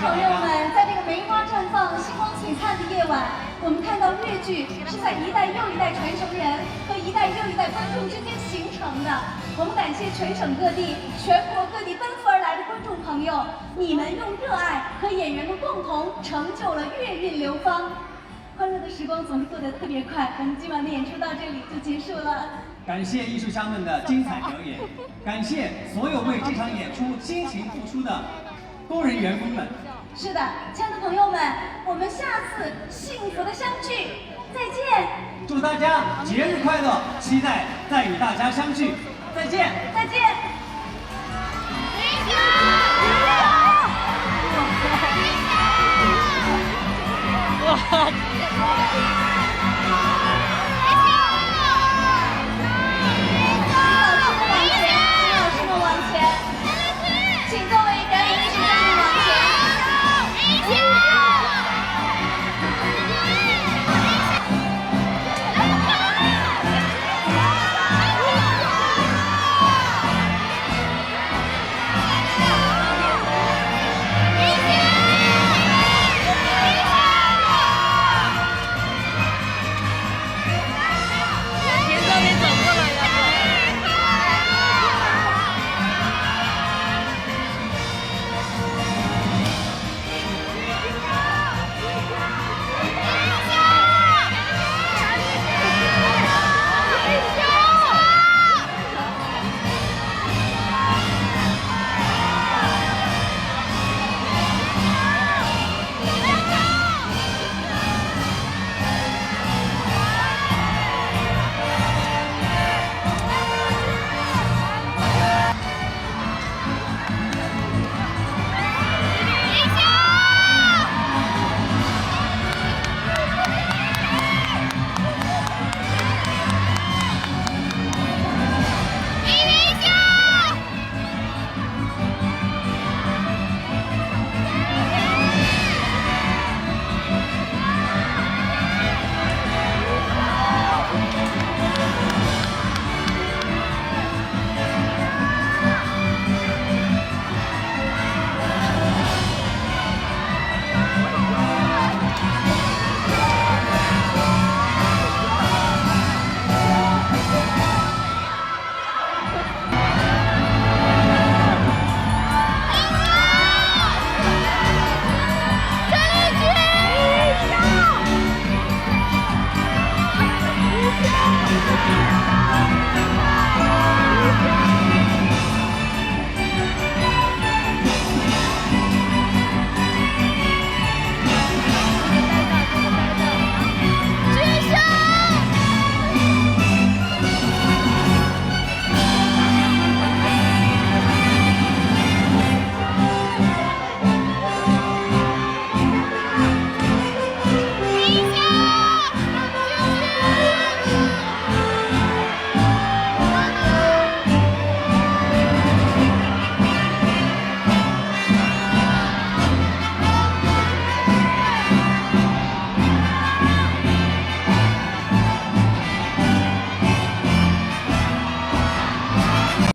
朋友们，在这个梅花绽放、星光璀璨的夜晚，我们看到越剧是在一代又一代传承人和一代又一代观众之间形成的。我们感谢全省各地、全国各地奔赴而来的观众朋友，你们用热爱和演员们共同成就了粤韵流芳。欢乐的时光总是过得特别快，我们今晚的演出到这里就结束了。感谢艺术家们的精彩表演，感谢所有为这场演出辛勤付出的工人员工们。是的，亲爱的朋友们，我们下次幸福的相聚，再见！祝大家节日快乐，期待再与大家相聚，再见！再见！Thank you.